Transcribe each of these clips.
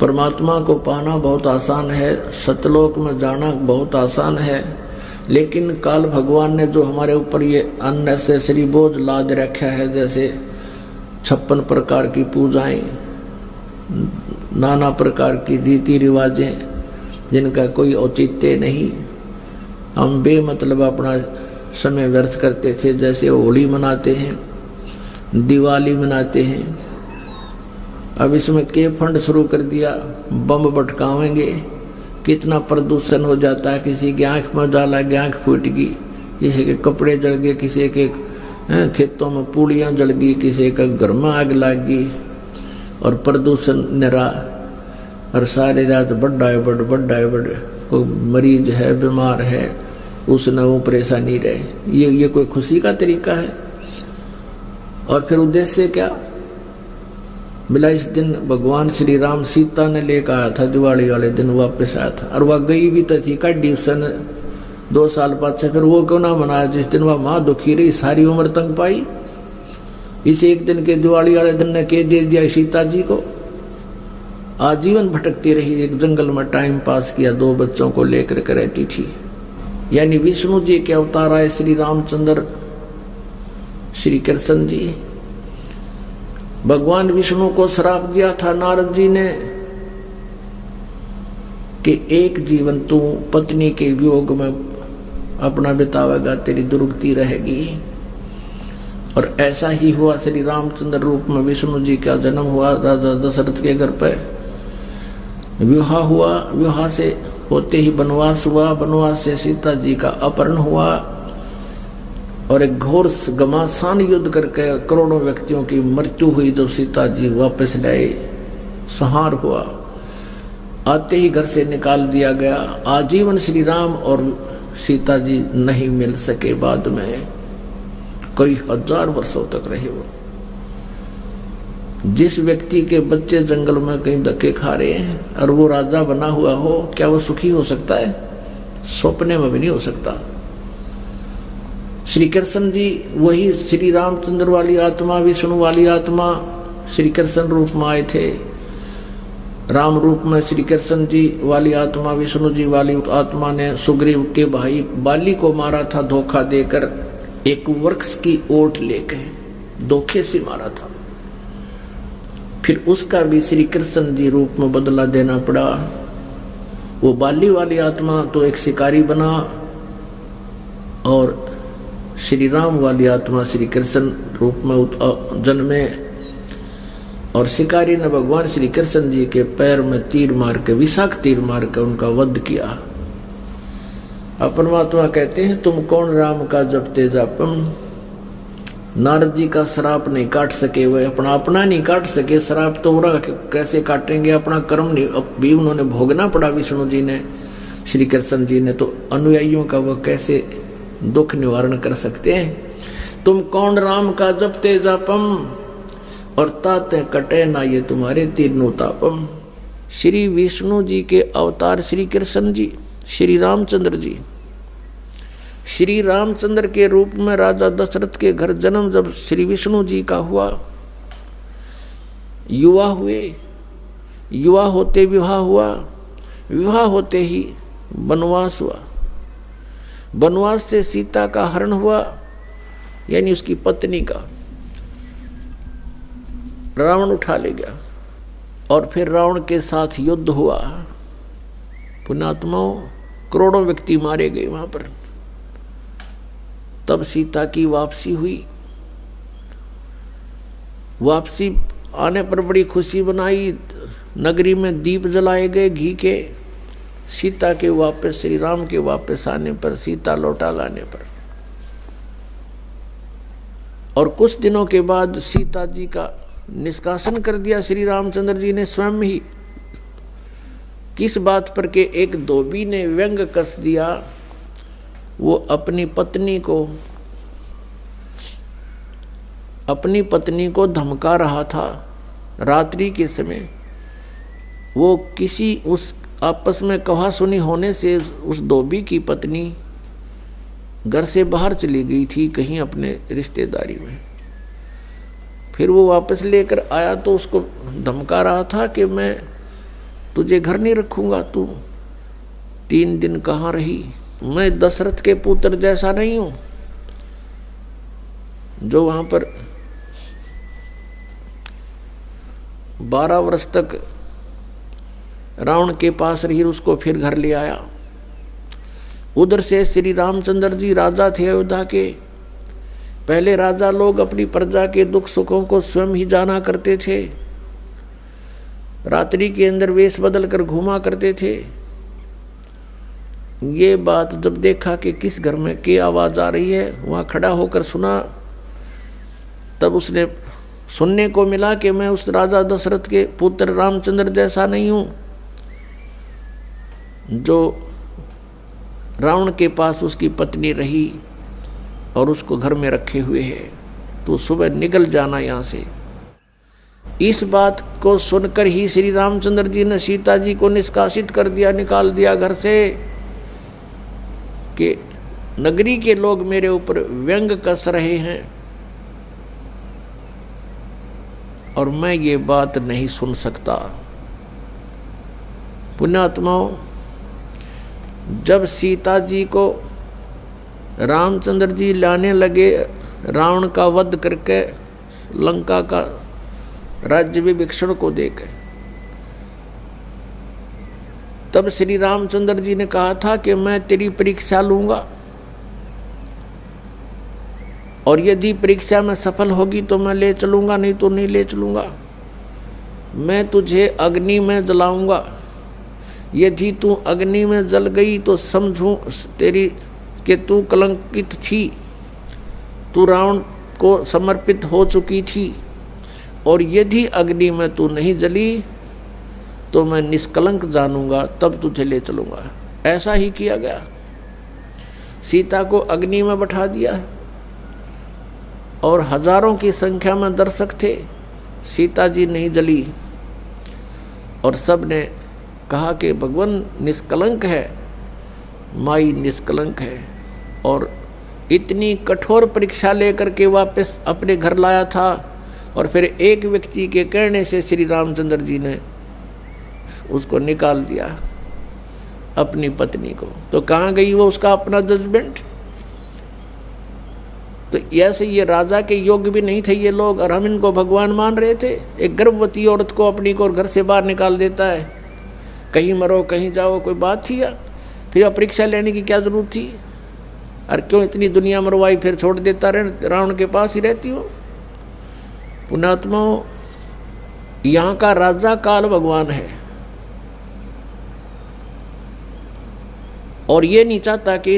परमात्मा को पाना बहुत आसान है, सतलोक में जाना बहुत आसान है, लेकिन काल भगवान ने जो हमारे ऊपर ये अननेसेसरी बोझ लाद रखा है, जैसे 56 प्रकार की पूजाएं, नाना प्रकार की रीति रिवाजें जिनका कोई औचित्य नहीं, हम बेमतलब अपना समय व्यर्थ करते थे। जैसे होली मनाते हैं, दिवाली मनाते हैं, अब इसमें के फंड शुरू कर दिया, बम भटकावेंगे, कितना प्रदूषण हो जाता है। किसी की आंख में डाला गया, आंख फूट गई, किसी के कपड़े जल गए, किसी के खेतों में पूड़ियाँ जल गई, किसी का घर में आग लग गई, और प्रदूषण निरा, और सारी रात बड़ा है बड़ कोई मरीज है, बीमार है, उसने वो परेशानी रहे। ये कोई खुशी का तरीका है? और फिर उद्देश्य क्या? मिला इस दिन भगवान श्री राम सीता ने लेकर आया था, दिवाली वाले दिन वापस आया था, और वह गई भी तो थी काटी उसने 2 साल बाद से। फिर वो क्यों ना मनाया जिस दिन वह माँ दुखी रही, सारी उम्र तंग पाई? इस एक दिन के दिवाली वाले दिन ने के दे दिया सीता जी को, आजीवन भटकती रही, एक जंगल में टाइम पास किया, 2 बच्चों को लेकर के रहती थी। यानी विष्णु जी के अवतार आए श्री रामचंद्र श्री कृष्ण जी। भगवान विष्णु को श्राप दिया था नारद जी ने कि एक जीवन तू पत्नी के वियोग में अपना बितावेगा, तेरी दुर्गति रहेगी। और ऐसा ही हुआ, श्री रामचंद्र रूप में विष्णु जी का जन्म हुआ, राजा दशरथ के घर पे विवाह हुआ, विवाह से होते ही वनवास हुआ, वनवास से सीता जी का अपहरण हुआ, और एक घोर घमासान युद्ध करके करोड़ों व्यक्तियों की मृत्यु हुई। जब सीता जी वापस लाए, संहार हुआ, आते ही घर से निकाल दिया गया। आजीवन श्री राम और सीता जी नहीं मिल सके, बाद में कई 1000 वर्षों तक रहे वो। जिस व्यक्ति के बच्चे जंगल में कहीं धक्के खा रहे हैं और वो राजा बना हुआ हो, क्या वो सुखी हो सकता है? सपने में भी नहीं हो सकता। श्री कृष्ण जी वही श्री रामचंद्र वाली आत्मा, विष्णु वाली आत्मा श्री कृष्ण रूप में आए थे। राम रूप में श्री कृष्ण जी वाली आत्मा, विष्णु जी वाली आत्मा ने सुग्रीव के भाई बाली को मारा था, धोखा देकर, एक वृक्ष की ओट लेकर धोखे से मारा था। फिर उसका भी श्री कृष्ण जी रूप में बदला देना पड़ा। वो बाली वाली आत्मा तो एक शिकारी बना, और श्री राम वाली आत्मा श्री कृष्ण रूप में जन्मे, और शिकारी ने भगवान श्री कृष्ण जी के पैर में तीर मार के, विषाक्त तीर मार के उनका वध किया। अब परमात्मा कहते हैं, तुम कौन राम का जपते जापम। नारद जी का श्राप नहीं काट सके, वे अपना नहीं काट सके, श्राप तो उरा कैसे काटेंगे? अपना कर्म नहीं भी उन्होंने भोगना पड़ा, विष्णु जी ने, श्री कृष्ण जी ने, तो अनुयायियों का वह कैसे दुख निवारण कर सकते हैं? तुम कौन राम का जपते जापम, और ताते कटे ना ये तुम्हारे तीनों तापम। श्री विष्णु जी के अवतार श्री कृष्ण जी, श्री रामचंद्र जी, श्री रामचंद्र के रूप में राजा दशरथ के घर जन्म जब श्री विष्णु जी का हुआ, युवा हुए, युवा होते विवाह हुआ, विवाह होते ही वनवास हुआ, वनवास से सीता का हरण हुआ, यानी उसकी पत्नी का रावण उठा ले गया, और फिर रावण के साथ युद्ध हुआ, पुण्यात्माओं करोड़ों व्यक्ति मारे गए वहां पर। तब सीता की वापसी हुई। वापसी आने पर बड़ी खुशी बनाई, नगरी में दीप जलाए गए घी के। सीता के वापस, श्री राम के वापस आने पर, सीता लौटा लाने पर, और कुछ दिनों के बाद सीता जी का निष्कासन कर दिया श्री रामचंद्र जी ने स्वयं ही। किस बात पर के एक धोबी ने व्यंग कस दिया, वो अपनी पत्नी को धमका रहा था रात्रि के समय। वो किसी उस आपस में कहा सुनी होने से उस धोबी की पत्नी घर से बाहर चली गई थी कहीं अपने रिश्तेदारी में। फिर वो वापस लेकर आया तो उसको धमका रहा था कि मैं तुझे घर नहीं रखूंगा, तू 3 दिन कहाँ रही? मैं दशरथ के पुत्र जैसा नहीं हूं जो वहां पर 12 वर्ष तक रावण के पास रही, उसको फिर घर ले आया। उधर से श्री रामचंद्र जी राजा थे अयोध्या के। पहले राजा लोग अपनी प्रजा के दुख सुखों को स्वयं ही जाना करते थे, रात्रि के अंदर वेश बदल कर घूमा करते थे। ये बात जब देखा कि किस घर में की आवाज आ रही है, वहां खड़ा होकर सुना, तब उसने सुनने को मिला कि मैं उस राजा दशरथ के पुत्र रामचंद्र जैसा नहीं हूं जो रावण के पास उसकी पत्नी रही और उसको घर में रखे हुए है, तो सुबह निकल जाना यहाँ से। इस बात को सुनकर ही श्री रामचंद्र जी ने सीता जी को निष्कासित कर दिया, निकाल दिया घर से, कि नगरी के लोग मेरे ऊपर व्यंग कस रहे हैं और मैं ये बात नहीं सुन सकता। पुण्यात्माओं, जब सीता जी को रामचंद्र जी लाने लगे, रावण का वध करके लंका का राज्य विभीषण को देकर, तब श्री रामचंद्र जी ने कहा था कि मैं तेरी परीक्षा लूंगा और यदि परीक्षा में सफल होगी तो मैं ले चलूंगा, नहीं तो नहीं ले चलूंगा। मैं तुझे अग्नि में जलाऊंगा, यदि तू अग्नि में जल गई तो समझूं तेरी कि तू कलंकित थी, तू रावण को समर्पित हो चुकी थी, और यदि अग्नि में तू नहीं जली तो मैं निष्कलंक जानूंगा, तब तुझे ले चलूंगा। ऐसा ही किया गया। सीता को अग्नि में बैठा दिया और हजारों की संख्या में दर्शक थे, सीता जी नहीं जली और सब ने कहा कि भगवान निष्कलंक है, माई निष्कलंक है। और इतनी कठोर परीक्षा लेकर के वापस अपने घर लाया था और फिर एक व्यक्ति के कहने से श्री रामचंद्र जी ने उसको निकाल दिया, अपनी पत्नी को। तो कहाँ गई वो उसका अपना जजमेंट? तो ऐसे ये राजा के योग्य भी नहीं थे ये लोग, और हम इनको भगवान मान रहे थे। एक गर्भवती औरत को अपनी को घर से बाहर निकाल देता है, कहीं मरो कहीं जाओ, कोई बात थी? या फिर परीक्षा लेने की क्या जरूरत थी? और क्यों इतनी दुनिया मरवाई, फिर छोड़ देता रहे, रावण के पास ही रहती हो। पुण्यात्माओं, यहाँ का राजा काल भगवान है और ये नहीं चाहता कि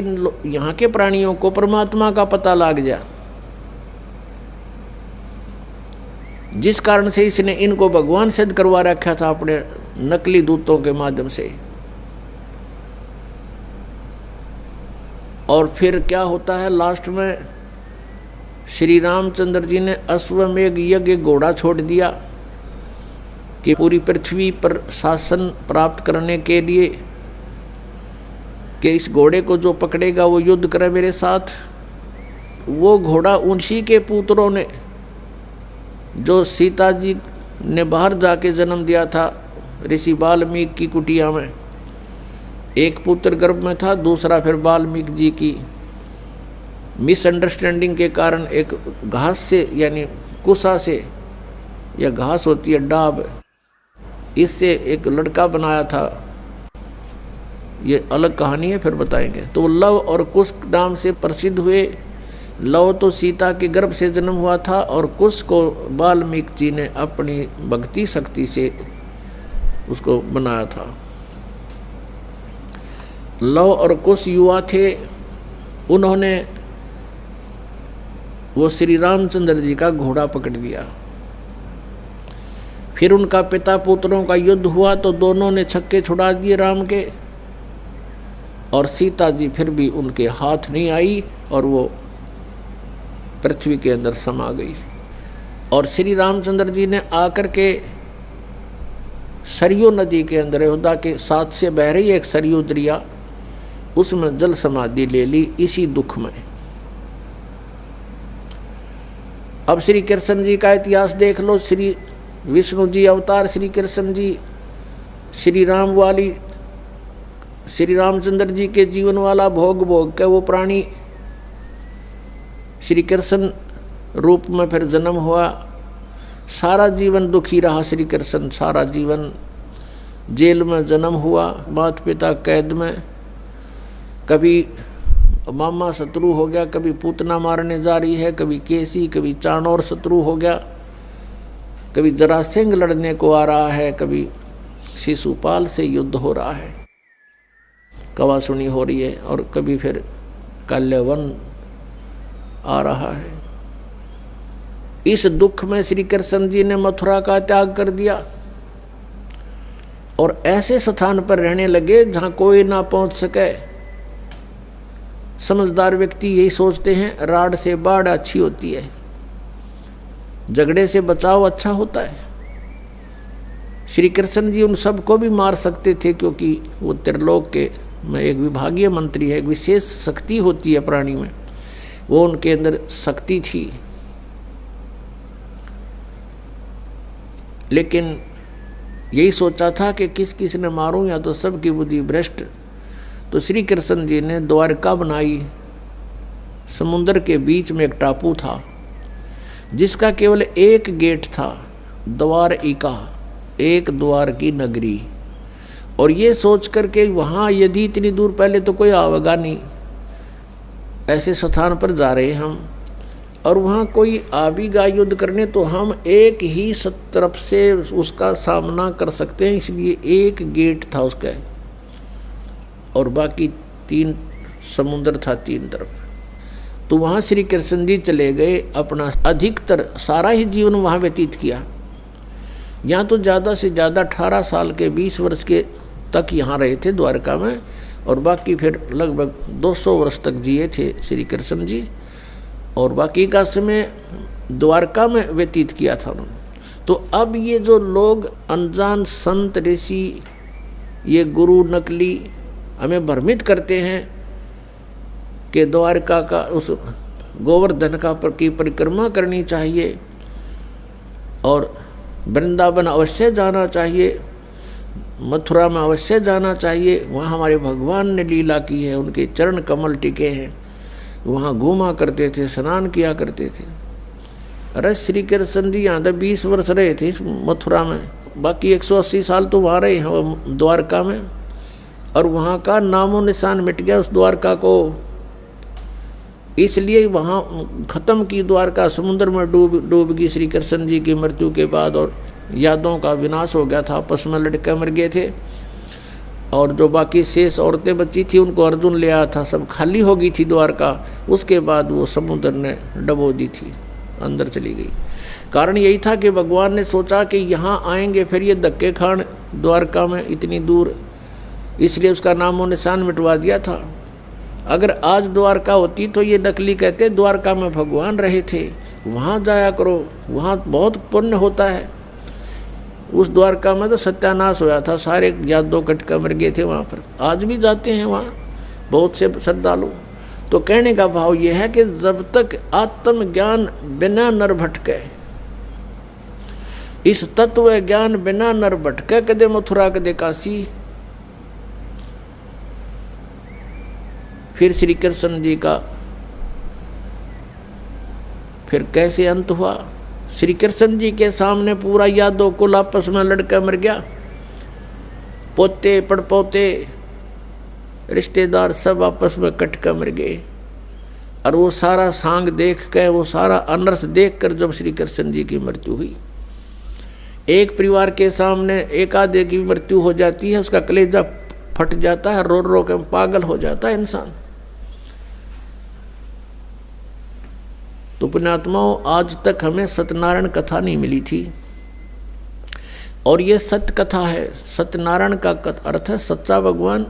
यहाँ के प्राणियों को परमात्मा का पता लग जाए, जिस कारण से इसने इनको भगवान सिद्ध करवा रखा था अपने नकली दूतों के माध्यम से। और फिर क्या होता है लास्ट में, श्री रामचंद्र जी ने अश्वमेघ यज्ञ घोड़ा छोड़ दिया कि पूरी पृथ्वी पर शासन प्राप्त करने के लिए कि इस घोड़े को जो पकड़ेगा वो युद्ध करे मेरे साथ। वो घोड़ा उन्हीं के पुत्रों ने, जो सीता जी ने बाहर जाके जन्म दिया था ऋषि वाल्मीकि की कुटिया में, एक पुत्र गर्भ में था, दूसरा फिर वाल्मीकि जी की मिसअंडरस्टैंडिंग के कारण एक घास से, यानी कुसा से, या घास होती है डाब, इससे एक लड़का बनाया था। ये अलग कहानी है, फिर बताएंगे। तो लव और कुश नाम से प्रसिद्ध हुए। लव तो सीता के गर्भ से जन्म हुआ था और कुश को वाल्मीकि जी ने अपनी भक्ति शक्ति से उसको बनाया था। लव और कुश युवा थे, उन्होंने वो श्री रामचंद्र जी का घोड़ा पकड़ लिया। फिर उनका पिता पुत्रों का युद्ध हुआ तो दोनों ने छक्के छुड़ा दिए राम के, और सीता जी फिर भी उनके हाथ नहीं आई और वो पृथ्वी के अंदर समा गई। और श्री रामचंद्र जी ने आकर के सरयू नदी के अंदर, अयोध्या के साथ से बह रही एक सरयू दरिया, उसमें जल समाधि ले ली इसी दुख में। अब श्री कृष्ण जी का इतिहास देख लो। श्री विष्णु जी अवतार श्री कृष्ण जी श्री रामचंद्र जी के जीवन वाला भोग भोग के वो प्राणी श्री कृष्ण रूप में फिर जन्म हुआ। सारा जीवन दुखी रहा श्री कृष्ण, सारा जीवन जेल में जन्म हुआ, माता पिता कैद में, कभी मामा शत्रु हो गया, कभी पूतना मारने जा रही है, कभी केसी, कभी चाणोर शत्रु हो गया, कभी जरासिंह लड़ने को आ रहा है, कभी शिशुपाल से युद्ध हो रहा है, कवासुनी हो रही है, और कभी फिर काल्यवन आ रहा है। इस दुख में श्री कृष्ण जी ने मथुरा का त्याग कर दिया और ऐसे स्थान पर रहने लगे जहां कोई ना पहुंच सके। समझदार व्यक्ति यही सोचते हैं, राड से बाढ़ अच्छी होती है, झगड़े से बचाव अच्छा होता है। श्री कृष्ण जी उन सबको भी मार सकते थे, क्योंकि वो त्रिलोक के में एक विभागीय मंत्री है, एक विशेष शक्ति होती है प्राणी में, वो उनके अंदर शक्ति थी। लेकिन यही सोचा था कि किस किस ने मारूं, या तो सबकी बुद्धि भ्रष्ट। तो श्री कृष्ण जी ने द्वारका बनाई। समुद्र के बीच में एक टापू था जिसका केवल एक गेट था, द्वारिका, एक द्वार की नगरी। और ये सोच करके वहाँ यदि इतनी दूर, पहले तो कोई आवेगा नहीं, ऐसे स्थान पर जा रहे हम, और वहाँ कोई आवेगा युद्ध करने तो हम एक ही तरफ से उसका सामना कर सकते हैं, इसलिए एक गेट था उसका, और बाकी 3 समुद्र था 3 तरफ। तो वहाँ श्री कृष्ण जी चले गए, अपना अधिकतर सारा ही जीवन वहाँ व्यतीत किया। यहाँ तो ज़्यादा से ज़्यादा 18 साल के 20 वर्ष के तक यहाँ रहे थे द्वारका में, और बाकी फिर लगभग 200 वर्ष तक जिए थे श्री कृष्ण जी, और बाकी का समय द्वारका में व्यतीत किया था उन्होंने। तो अब ये जो लोग अनजान संत ऋषि, ये गुरु नकली हमें भ्रमित करते हैं कि द्वारका का उस गोवर्धन का की परिक्रमा करनी चाहिए और वृंदावन अवश्य जाना चाहिए, मथुरा में अवश्य जाना चाहिए, वहाँ हमारे भगवान ने लीला की है, उनके चरण कमल टिके हैं, वहाँ घूमा करते थे, स्नान किया करते थे। अरे श्री कृष्ण जी यहाँ तक 20 वर्ष रहे थे इस मथुरा में, बाकी 180 साल तो वहाँ रहे हैं द्वारका में, और वहाँ का नामो निशान मिट गया उस द्वारका को। इसलिए वहाँ खत्म की द्वारका, समुद्र में डूब गई श्री कृष्ण जी की मृत्यु के बाद, और यादों का विनाश हो गया था, आपस में लड़के मर गए थे, और जो बाकी शेष औरतें बची थी उनको अर्जुन ले आया था, सब खाली हो गई थी द्वारका। उसके बाद वो समुद्र ने डबो दी थी, अंदर चली गई। कारण यही था कि भगवान ने सोचा कि यहाँ आएंगे फिर ये धक्के खान द्वारका में इतनी दूर, इसलिए उसका नामो निशान मिटवा दिया था। अगर आज द्वारका होती तो ये नकली कहते द्वारका में भगवान रहे थे, वहाँ जाया करो, वहाँ बहुत पुण्य होता है। उस द्वारका में तो सत्यानाश होया था, सारे यादव कटका मर गए थे वहाँ पर। आज भी जाते हैं वहाँ बहुत से श्रद्धालु। तो कहने का भाव यह है कि जब तक आत्मज्ञान बिना नर भटके, इस तत्व ज्ञान बिना नर भटके, कदे मथुरा कदे काशी। फिर श्री कृष्ण जी का फिर कैसे अंत हुआ? श्री कृष्ण जी के सामने पूरा यादव कुल आपस में लड़का मर गया, पोते पड़पोते रिश्तेदार सब आपस में कटका मर गए। और वो सारा सांग देख कर, वो सारा अनर्थ देख कर जब श्री कृष्ण जी की मृत्यु हुई, एक परिवार के सामने एक आधे की मृत्यु हो जाती है, उसका कलेजा फट जाता है, रो रो के पागल हो जाता है इंसान। तो पुण्यात्माओं, आज तक हमें सत्यनारायण कथा नहीं मिली थी, और ये सत्य कथा है। सत्यनारायण का अर्थ है सच्चा भगवान,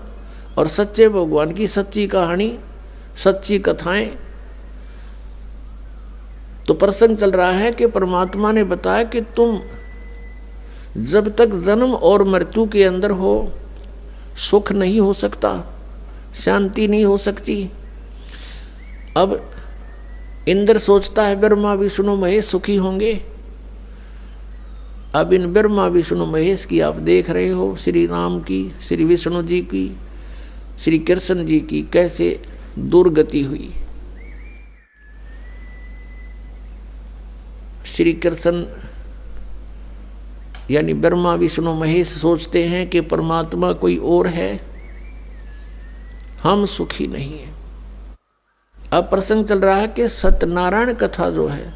और सच्चे भगवान की सच्ची कहानी, सच्ची कथाएं। तो प्रसंग चल रहा है कि परमात्मा ने बताया कि तुम जब तक जन्म और मृत्यु के अंदर हो, सुख नहीं हो सकता, शांति नहीं हो सकती। अब इंद्र सोचता है ब्रह्मा विष्णु महेश सुखी होंगे, अब इन ब्रह्मा विष्णु महेश की आप देख रहे हो, श्री राम की, श्री विष्णु जी की, श्री कृष्ण जी की कैसे दुर्गति हुई। श्री कृष्ण यानी ब्रह्मा विष्णु महेश सोचते हैं कि परमात्मा कोई और है, हम सुखी नहीं हैं। अब प्रसंग चल रहा है कि सत्यनारायण कथा जो है,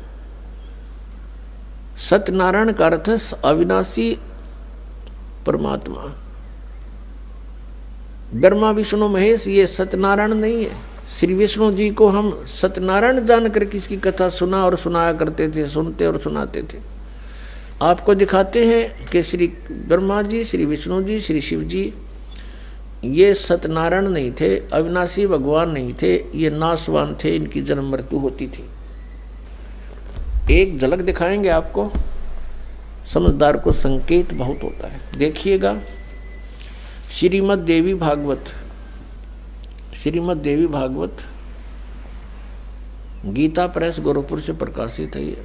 सत्यनारायण का अर्थ अविनाशी परमात्मा। ब्रह्मा विष्णु महेश ये सत्यनारायण नहीं है। श्री विष्णु जी को हम सत्यनारायण जानकर किसकी कथा सुना और सुनाया करते थे, सुनते और सुनाते थे। आपको दिखाते हैं कि श्री ब्रह्मा जी, श्री विष्णु जी, श्री शिव जी ये सत्यनारायण नहीं थे, अविनाशी भगवान नहीं थे, ये नाशवान थे, इनकी जन्म मृत्यु होती थी। एक झलक दिखाएंगे आपको, समझदार को संकेत बहुत होता है। देखिएगा श्रीमद् देवी भागवत, श्रीमद् देवी भागवत गीता प्रेस गोरखपुर से प्रकाशित है। ये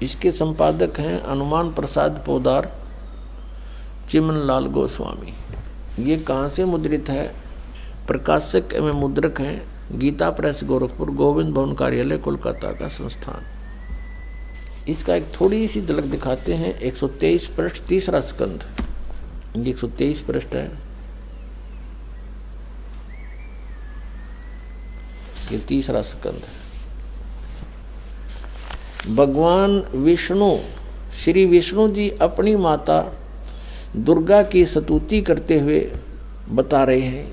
इसके संपादक हैं हनुमान प्रसाद पोदार, चिमन लाल गोस्वामी। ये कहाँ से मुद्रित है? प्रकाशक एवं मुद्रक हैं गीता प्रेस गोरखपुर, गोविंद भवन कार्यालय कोलकाता का संस्थान। इसका एक थोड़ी सी झलक दिखाते हैं। 123 पृष्ठ, तीसरा स्कंध, 123 पृष्ठ है, ये तीसरा स्कंध है। भगवान विष्णु, श्री विष्णु जी अपनी माता दुर्गा की स्तुति करते हुए बता रहे हैं,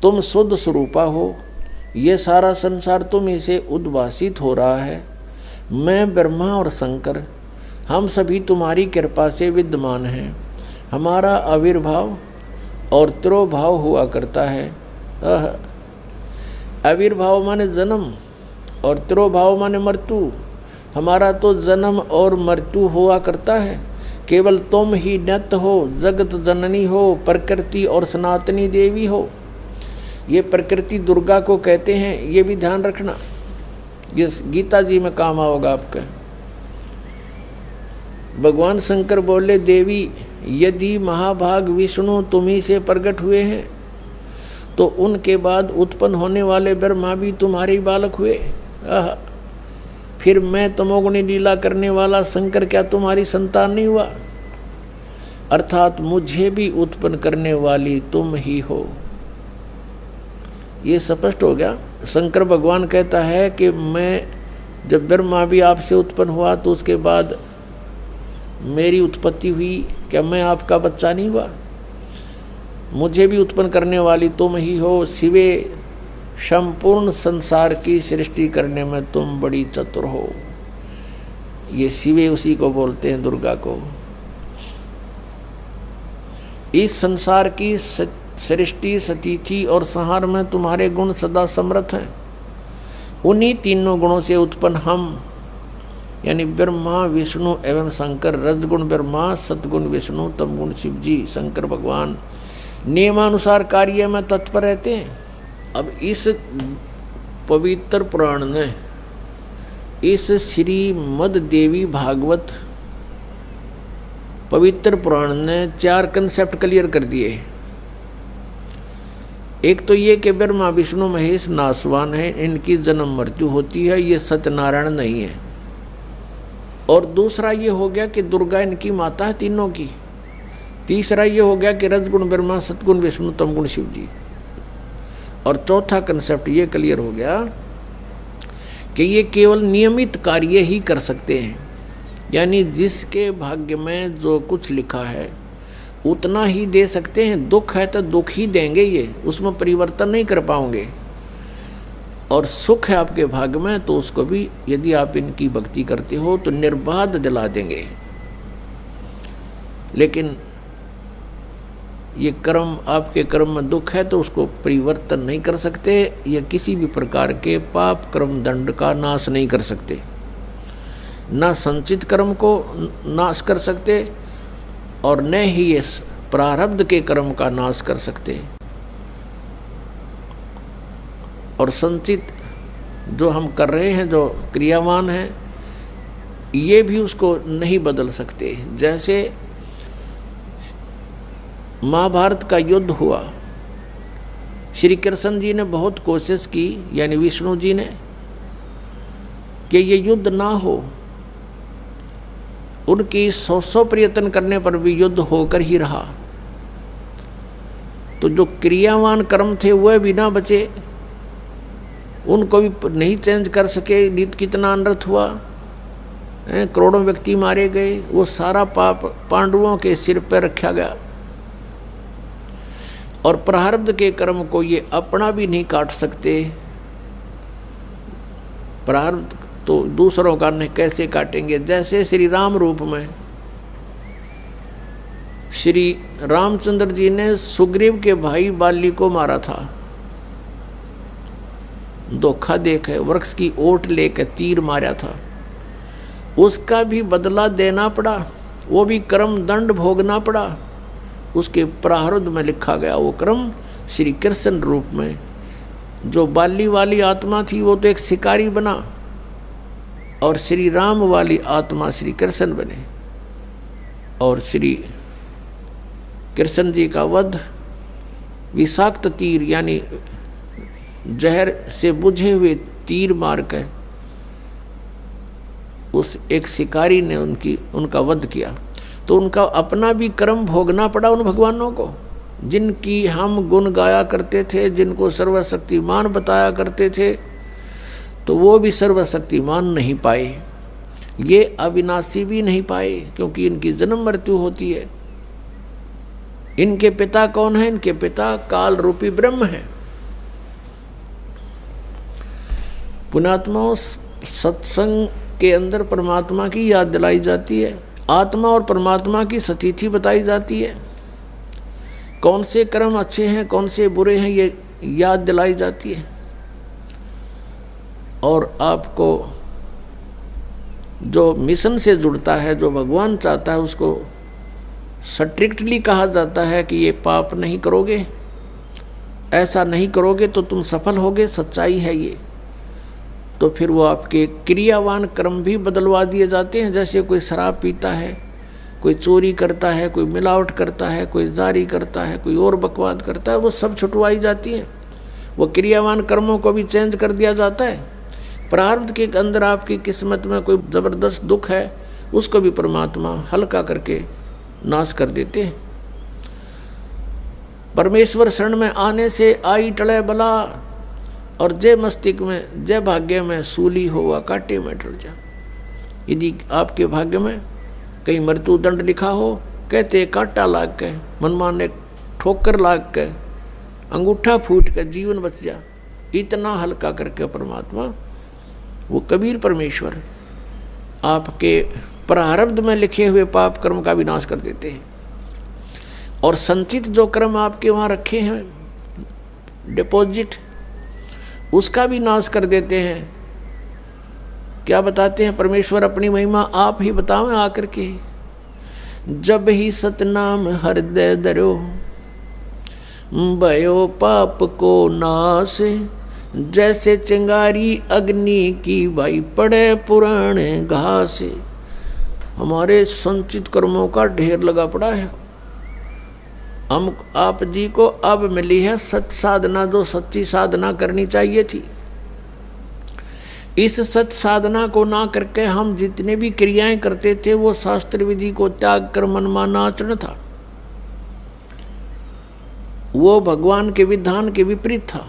तुम शुद्ध स्वरूपा हो, ये सारा संसार तुम इसे उद्भासित हो रहा है। मैं ब्रह्मा और शंकर हम सभी तुम्हारी कृपा से विद्यमान हैं। हमारा आविर्भाव और तिरोभाव हुआ करता है। आविर्भाव माने जन्म और तिरोभाव माने मृत्यु। हमारा तो जन्म और मृत्यु हुआ करता है। केवल तुम ही नित्य हो, जगत जननी हो, प्रकृति और सनातनी देवी हो। ये प्रकृति दुर्गा को कहते हैं, ये भी ध्यान रखना, ये गीता जी में काम आओगा आपका। भगवान शंकर बोले, देवी यदि महाभाग विष्णु तुम्ही से प्रकट हुए हैं तो उनके बाद उत्पन्न होने वाले ब्रह्मा भी तुम्हारे बालक हुए। फिर मैं तमोगुणी लीला करने वाला शंकर क्या तुम्हारी संतान नहीं हुआ? अर्थात मुझे भी उत्पन्न करने वाली तुम ही हो। ये स्पष्ट हो गया। शंकर भगवान कहता है कि मैं जब ब्रह्मा भी आपसे उत्पन्न हुआ तो उसके बाद मेरी उत्पत्ति हुई, क्या मैं आपका बच्चा नहीं हुआ? मुझे भी उत्पन्न करने वाली तुम ही हो। शिवे संपूर्ण संसार की सृष्टि करने में तुम बड़ी चतुर हो। ये शिवे उसी को बोलते हैं, दुर्गा को। इस संसार की सृष्टि, स्थिति और संहार में तुम्हारे गुण सदा समर्थ हैं। उन्हीं तीनों गुणों से उत्पन्न हम यानी ब्रह्मा विष्णु एवं शंकर, रजगुण ब्रह्मा, सतगुण विष्णु, तमगुण शिव जी, शंकर भगवान नियमानुसार कार्य में तत्पर रहते हैं। अब इस पवित्र पुराण ने, इस श्रीमद् देवी भागवत पवित्र पुराण ने 4 कंसेप्ट क्लियर कर दिए। एक तो ये कि ब्रह्मा विष्णु महेश नासवान है, इनकी जन्म मृत्यु होती है, ये सत्यनारायण नहीं है। और दूसरा ये हो गया कि दुर्गा इनकी माता है तीनों की। तीसरा ये हो गया कि रजगुण ब्रह्मा, सतगुण विष्णु, तमगुण शिव जी। और चौथा कंसेप्ट ये क्लियर हो गया कि ये केवल नियमित कार्य ही कर सकते हैं, यानी जिसके भाग्य में जो कुछ लिखा है उतना ही दे सकते हैं। दुख है तो दुख ही देंगे, ये उसमें परिवर्तन नहीं कर पाओगे। और सुख है आपके भाग्य में तो उसको भी यदि आप इनकी भक्ति करते हो तो निर्बाध दिला देंगे। लेकिन ये कर्म, आपके कर्म में दुख है तो उसको परिवर्तन नहीं कर सकते, या किसी भी प्रकार के पाप कर्म दंड का नाश नहीं कर सकते। न संचित कर्म को नाश कर सकते और न ही ये प्रारब्ध के कर्म का नाश कर सकते। और संचित जो हम कर रहे हैं, जो क्रियावान हैं, ये भी उसको नहीं बदल सकते। जैसे महाभारत का युद्ध हुआ, श्री कृष्ण जी ने बहुत कोशिश की, यानी विष्णु जी ने, कि ये युद्ध ना हो। उनकी 100 प्रयत्न करने पर भी युद्ध होकर ही रहा। तो जो क्रियावान कर्म थे वह भी ना बचे, उनको भी नहीं चेंज कर सके। नित कितना अनर्थ हुआ, करोड़ों व्यक्ति मारे गए, वो सारा पाप पांडवों के सिर पर रखा गया। और प्रारब्ध के कर्म को ये अपना भी नहीं काट सकते। प्रारब्ध तो दूसरों का नहीं कैसे काटेंगे। जैसे श्री राम रूप में श्री रामचंद्र जी ने सुग्रीव के भाई बाली को मारा था, धोखा देकर वृक्ष की ओट लेकर तीर मारा था। उसका भी बदला देना पड़ा, वो भी कर्म दंड भोगना पड़ा। उसके प्रारब्ध में लिखा गया वो कर्म श्री कृष्ण रूप में। जो बाली वाली आत्मा थी वो तो एक शिकारी बना, और श्री राम वाली आत्मा श्री कृष्ण बने। और श्री कृष्ण जी का वध विषाक्त तीर यानी जहर से बुझे हुए तीर मार कर उस एक शिकारी ने उनका वध किया। तो उनका अपना भी कर्म भोगना पड़ा उन भगवानों को, जिनकी हम गुण गाया करते थे, जिनको सर्वशक्तिमान बताया करते थे। तो वो भी सर्वशक्तिमान नहीं पाए, ये अविनाशी भी नहीं पाए, क्योंकि इनकी जन्म मृत्यु होती है। इनके पिता कौन है? इनके पिता काल रूपी ब्रह्म है। पुण्यात्माओं, सत्संग के अंदर परमात्मा की याद दिलाई जाती है, आत्मा और परमात्मा की सतिथि बताई जाती है। कौन से कर्म अच्छे हैं, कौन से बुरे हैं, ये याद दिलाई जाती है। और आपको जो मिशन से जुड़ता है, जो भगवान चाहता है, उसको स्ट्रिक्टली कहा जाता है कि ये पाप नहीं करोगे, ऐसा नहीं करोगे तो तुम सफल होगे, सच्चाई है ये। तो फिर वो आपके क्रियावान कर्म भी बदलवा दिए जाते हैं। जैसे कोई शराब पीता है, कोई चोरी करता है, कोई मिलावट करता है, कोई जारी करता है, कोई और बकवाद करता है, वो सब छुटवाई जाती है। वो क्रियावान कर्मों को भी चेंज कर दिया जाता है। प्रारब्ध के अंदर आपकी किस्मत में कोई ज़बरदस्त दुख है, उसको भी परमात्मा हल्का करके नाश कर देते हैं। परमेश्वर शरण में आने से आई टले बला, और जय मस्तिष्क में जय भाग्य में सूली होवा काटे में डर जा। यदि आपके भाग्य में कहीं मृत्यु दंड लिखा हो, कहते कांटा लाग के, मनमाने ठोकर लाग के, अंगूठा फूट कर जीवन बच जा। इतना हल्का करके परमात्मा, वो कबीर परमेश्वर, आपके प्रारब्ध में लिखे हुए पाप कर्म का विनाश कर देते हैं। और संचित जो कर्म आपके वहाँ रखे हैं, डिपॉजिट, उसका भी नाश कर देते हैं। क्या बताते हैं परमेश्वर अपनी महिमा? आप ही बताओ आकर के। जब ही सतनाम हृदय धरो, भयो पाप को नाश, जैसे चिंगारी अग्नि की भाई पड़े पुराने घास। हमारे संचित कर्मों का ढेर लगा पड़ा है। हम आप जी को अब मिली है सत साधना, जो सच्ची साधना करनी चाहिए थी। इस सत साधना को ना करके हम जितने भी क्रियाएं करते थे, वो शास्त्र विधि को त्याग कर मनमाना आचरण था। वो भगवान के विधान के विपरीत था।